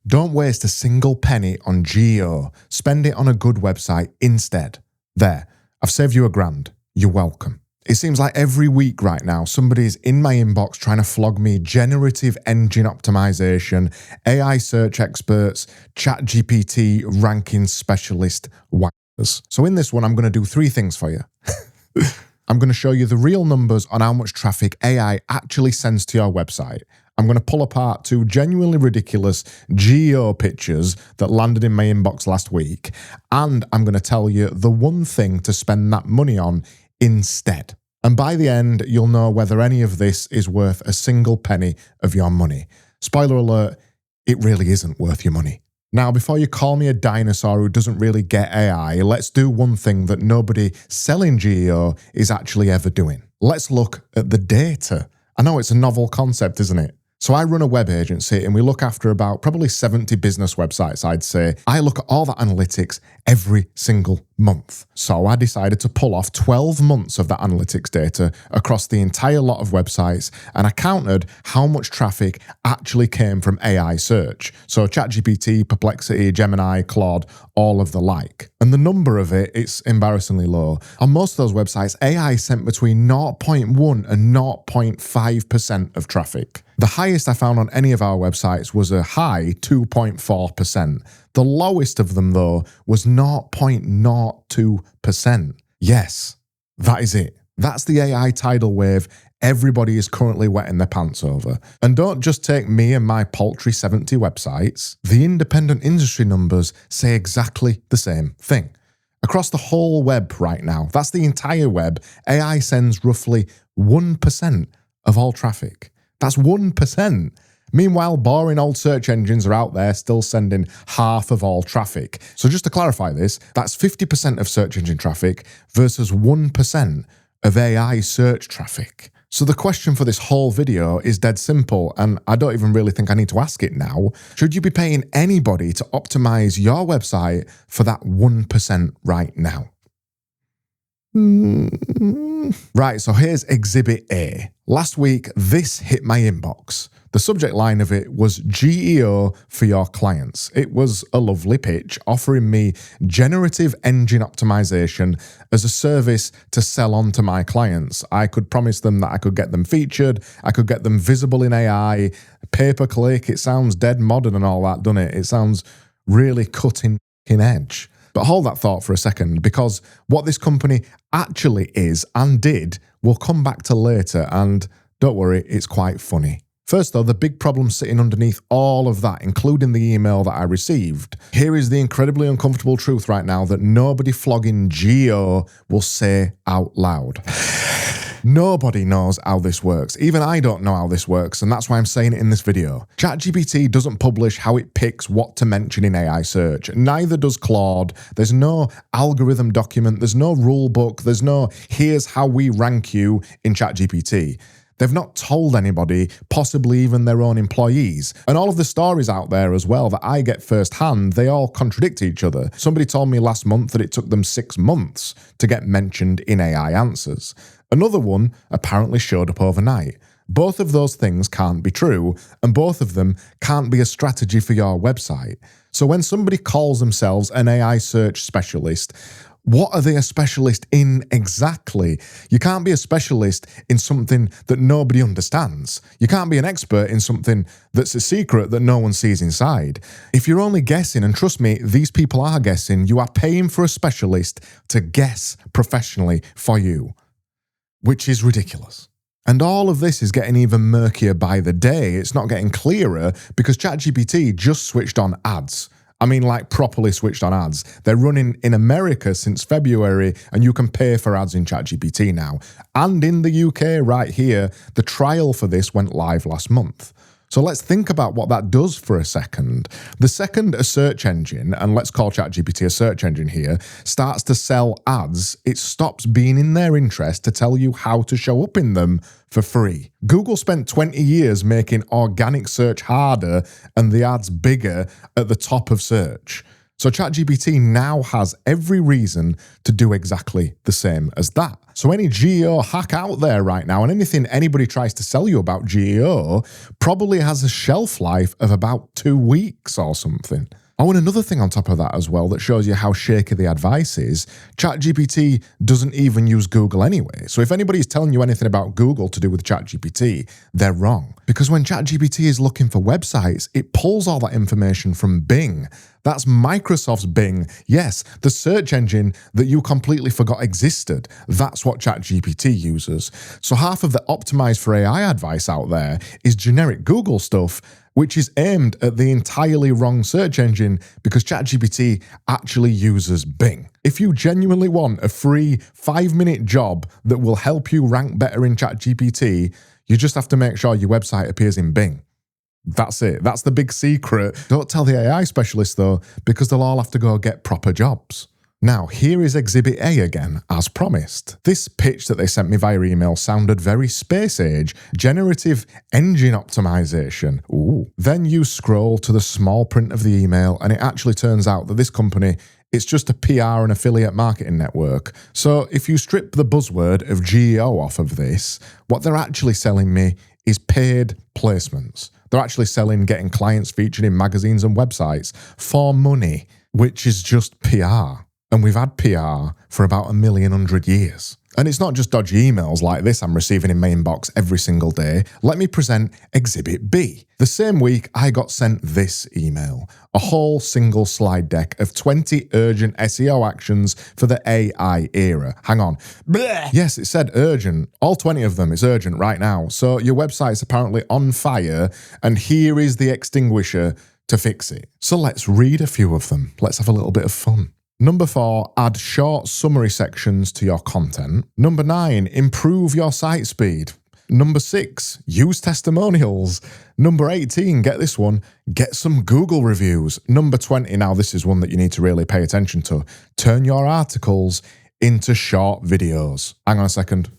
Don't waste a single penny on GEO. Spend it on a good website instead. There, I've saved you $1,000. You're welcome. It seems like every week right now, somebody's in my inbox trying to flog me generative engine optimization, AI search experts, ChatGPT ranking specialist whackers. So in this one, I'm going to do 3 things for you. I'm going to show you the real numbers on how much traffic AI actually sends to your website. I'm going to pull apart 2 genuinely ridiculous GEO pictures that landed in my inbox last week. And I'm going to tell you the one thing to spend that money on instead. And by the end, you'll know whether any of this is worth a single penny of your money. Spoiler alert, it really isn't worth your money. Now, before you call me a dinosaur who doesn't really get AI, let's do one thing that nobody selling GEO is actually ever doing. Let's look at the data. I know it's a novel concept, isn't it? So I run a web agency and we look after about probably 70 business websites, I'd say. I look at all the analytics every single month. So I decided to pull off 12 months of that analytics data across the entire lot of websites, and I counted how much traffic actually came from AI search. So ChatGPT, Perplexity, Gemini, Claude, all of the like. And the number of it's embarrassingly low. On most of those websites, AI sent between 0.1 and 0.5% of traffic. The highest I found on any of our websites was a high 2.4%. The lowest of them, though, was 0.02%. Yes, that is it. That's the AI tidal wave everybody is currently wetting their pants over. And don't just take me and my paltry 70 websites. The independent industry numbers say exactly the same thing. Across the whole web right now, that's the entire web, AI sends roughly 1% of all traffic. That's 1%. Meanwhile, boring old search engines are out there still sending half of all traffic. So just to clarify this, that's 50% of search engine traffic versus 1% of AI search traffic. So the question for this whole video is dead simple, and I don't even really think I need to ask it now. Should you be paying anybody to optimize your website for that 1% right now? Right, so here's Exhibit A. Last week, this hit my inbox. The subject line of it was GEO for your clients. It was a lovely pitch offering me generative engine optimization as a service to sell on to my clients. I could promise them that I could get them featured, I could get them visible in AI, pay-per-click. It sounds dead modern and all that, doesn't it? It sounds really cutting edge. But hold that thought for a second, because what this company actually is and did, we'll come back to later, and don't worry, it's quite funny. First though, the big problem sitting underneath all of that, including the email that I received, here is the incredibly uncomfortable truth right now that nobody flogging GEO will say out loud. Nobody knows how this works. Even I don't know how this works, and that's why I'm saying it in this video. ChatGPT doesn't publish how it picks what to mention in AI search. Neither does Claude. There's no algorithm document. There's no rule book. There's no here's how we rank you in ChatGPT. They've not told anybody, possibly even their own employees. And all of the stories out there as well that I get firsthand, they all contradict each other. Somebody told me last month that it took them 6 months to get mentioned in AI answers. Another one apparently showed up overnight. Both of those things can't be true, and both of them can't be a strategy for your website. So when somebody calls themselves an AI search specialist, what are they a specialist in exactly? You can't be a specialist in something that nobody understands. You can't be an expert in something that's a secret that no one sees inside. If you're only guessing, and trust me, these people are guessing, you are paying for a specialist to guess professionally for you, which is ridiculous. And all of this is getting even murkier by the day. It's not getting clearer because ChatGPT just switched on ads. I mean, like properly switched on ads. They're running in America since February, and you can pay for ads in ChatGPT now. And in the UK right here, the trial for this went live last month. So let's think about what that does for a second. The second a search engine, and let's call ChatGPT a search engine here, starts to sell ads, it stops being in their interest to tell you how to show up in them for free. Google spent 20 years making organic search harder and the ads bigger at the top of search. So ChatGPT now has every reason to do exactly the same as that. So any GEO hack out there right now, and anything anybody tries to sell you about GEO, probably has a shelf life of about 2 weeks or something. Oh, and another thing on top of that as well that shows you how shaky the advice is, ChatGPT doesn't even use Google anyway. So if anybody's telling you anything about Google to do with ChatGPT, they're wrong. Because when ChatGPT is looking for websites, it pulls all that information from Bing. That's Microsoft's Bing. Yes, the search engine that you completely forgot existed. That's what ChatGPT uses. So half of the optimized for AI advice out there is generic Google stuff, which is aimed at the entirely wrong search engine because ChatGPT actually uses Bing. If you genuinely want a free 5-minute job that will help you rank better in ChatGPT, you just have to make sure your website appears in Bing. That's it. That's the big secret. Don't tell the AI specialists though, because they'll all have to go get proper jobs. Now, here is Exhibit A again, as promised. This pitch that they sent me via email sounded very space age, generative engine optimization. Ooh. Then you scroll to the small print of the email, and it actually turns out that this company, it's just a PR and affiliate marketing network. So if you strip the buzzword of GEO off of this, what they're actually selling me is paid placements. They're actually selling getting clients featured in magazines and websites for money, which is just PR. And we've had PR for about 1,100 years. And it's not just dodgy emails like this I'm receiving in my inbox every single day. Let me present Exhibit B. The same week, I got sent this email. A whole single slide deck of 20 urgent SEO actions for the AI era. Hang on. Blech. Yes, it said urgent. All 20 of them is urgent right now. So your website's apparently on fire, and here is the extinguisher to fix it. So let's read a few of them. Let's have a little bit of fun. Number 4, add short summary sections to your content. Number 9, improve your site speed. Number 6, use testimonials. Number 18, get this one, get some Google reviews. Number 20, now this is one that you need to really pay attention to. Turn your articles into short videos. Hang on a second.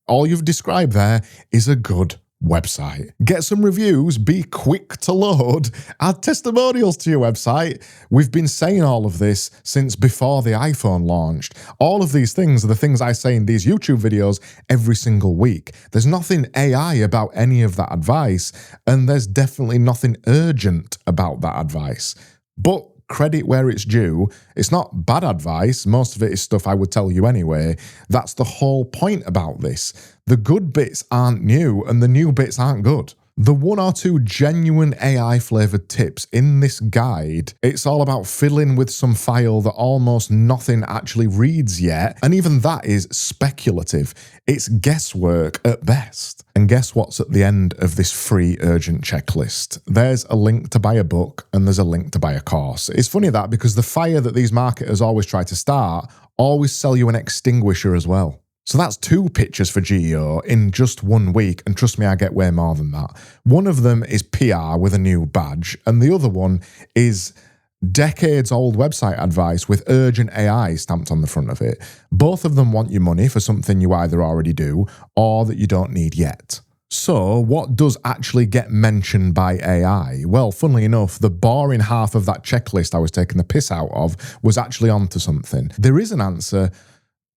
All you've described there is a good website. Get some reviews, be quick to load, add testimonials to your website. We've been saying all of this since before the iPhone launched. All of these things are the things I say in these YouTube videos every single week. There's nothing AI about any of that advice, and there's definitely nothing urgent about that advice. But credit where it's due, it's not bad advice. Most of it is stuff I would tell you anyway. That's the whole point about this. The good bits aren't new and the new bits aren't good. The 1 or 2 genuine AI-flavored tips in this guide, it's all about fiddling with some file that almost nothing actually reads yet, and even that is speculative. It's guesswork at best. And guess what's at the end of this free urgent checklist? There's a link to buy a book and there's a link to buy a course. It's funny that because the fire that these marketers always try to start always sell you an extinguisher as well. So that's 2 pitches for GEO in just 1 week, and trust me, I get way more than that. One of them is PR with a new badge, and the other one is decades-old website advice with urgent AI stamped on the front of it. Both of them want your money for something you either already do or that you don't need yet. So what does actually get mentioned by AI? Well, funnily enough, the boring half of that checklist I was taking the piss out of was actually onto something. There is an answer,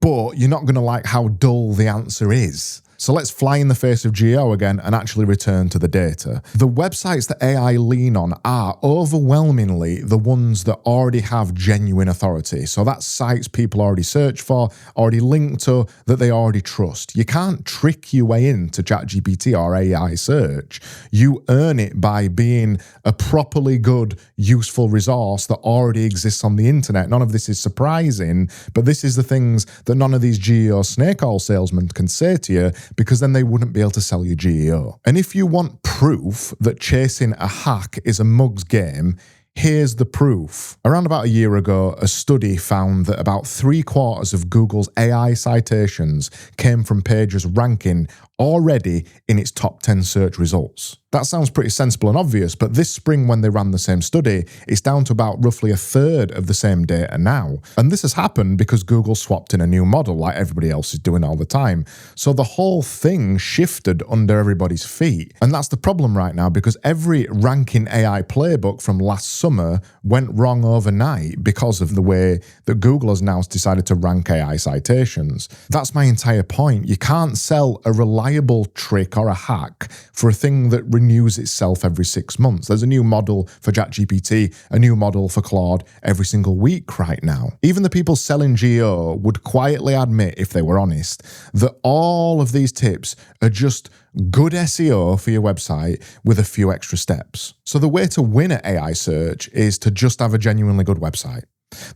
but you're not going to like how dull the answer is. So let's fly in the face of GEO again and actually return to the data. The websites that AI lean on are overwhelmingly the ones that already have genuine authority. So that's sites people already search for, already link to, that they already trust. You can't trick your way into ChatGPT or AI search. You earn it by being a properly good, useful resource that already exists on the internet. None of this is surprising, but this is the things that none of these GEO snake oil salesmen can say to you, because then they wouldn't be able to sell you GEO. And if you want proof that chasing a hack is a mug's game, here's the proof. Around about a year ago, a study found that about 3/4 of Google's AI citations came from pages ranking already in its top 10 search results. That sounds pretty sensible and obvious, but this spring when they ran the same study, it's down to about roughly a third of the same data now. And this has happened because Google swapped in a new model like everybody else is doing all the time. So the whole thing shifted under everybody's feet. And that's the problem right now, because every ranking AI playbook from last summer went wrong overnight because of the way that Google has now decided to rank AI citations. That's my entire point. You can't sell a reliable trick or a hack for a thing that renews itself every 6 months. There's a new model for ChatGPT, a new model for Claude every single week right now. Even the people selling GEO would quietly admit, if they were honest, that all of these tips are just good SEO for your website with a few extra steps. So the way to win at AI search is to just have a genuinely good website.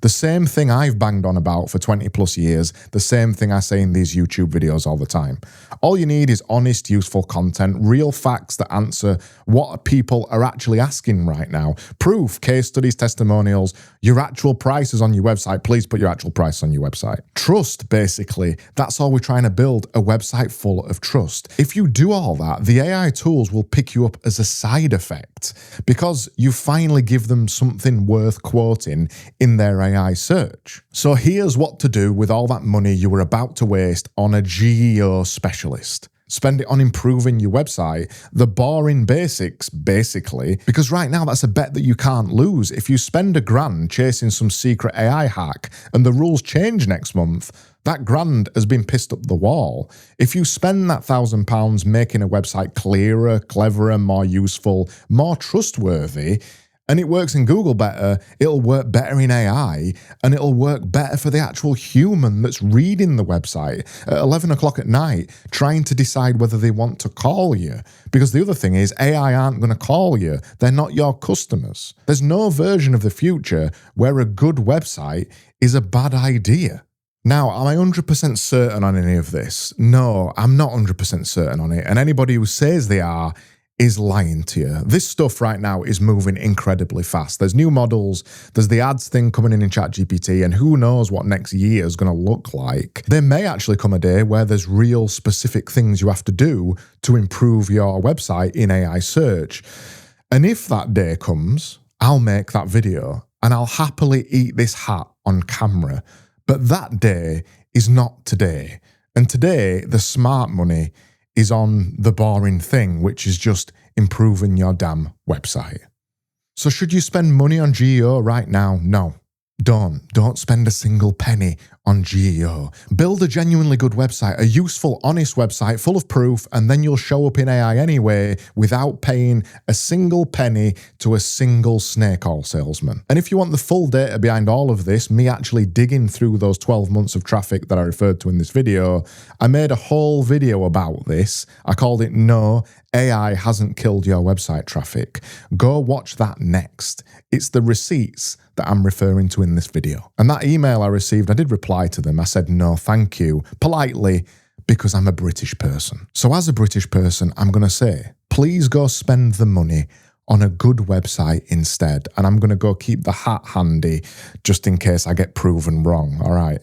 The same thing I've banged on about for 20 plus years, the same thing I say in these YouTube videos all the time. All you need is honest, useful content, real facts that answer what people are actually asking right now. Proof, case studies, testimonials, your actual prices on your website. Please put your actual price on your website. Trust, basically. That's all we're trying to build, a website full of trust. If you do all that, the AI tools will pick you up as a side effect because you finally give them something worth quoting in their AI search. So here's what to do with all that money you were about to waste on a GEO specialist. Spend it on improving your website, the boring basics, basically, because right now that's a bet that you can't lose. If you spend $1,000 chasing some secret AI hack and the rules change next month, that grand has been pissed up the wall. If you spend that £1,000 making a website clearer, cleverer, more useful, more trustworthy, and it works in Google better, it'll work better in AI, and it'll work better for the actual human that's reading the website at 11 o'clock at night, trying to decide whether they want to call you. Because the other thing is, AI aren't going to call you. They're not your customers. There's no version of the future where a good website is a bad idea. Now, am I 100% certain on any of this? No, I'm not 100% certain on it. And anybody who says they are is lying to you. This stuff right now is moving incredibly fast. There's new models, there's the ads thing coming in ChatGPT, and who knows what next year is going to look like. There may actually come a day where there's real specific things you have to do to improve your website in AI search. And if that day comes, I'll make that video and I'll happily eat this hat on camera. But that day is not today. And today, the smart money is on the boring thing, which is just improving your damn website. So should you spend money on GEO right now? No, don't spend a single penny on GEO. Build a genuinely good website, a useful, honest website full of proof, and then you'll show up in AI anyway without paying a single penny to a single snake oil salesman. And if you want the full data behind all of this, me actually digging through those 12 months of traffic that I referred to in this video, I made a whole video about this. I called it No, AI Hasn't Killed Your Website Traffic. Go watch that next. It's the receipts that I'm referring to in this video. And that email I received, I did reply to them. I said, no, thank you, politely, because I'm a British person. So as a British person, I'm going to say, please go spend the money on a good website instead. And I'm going to go keep the hat handy just in case I get proven wrong. All right.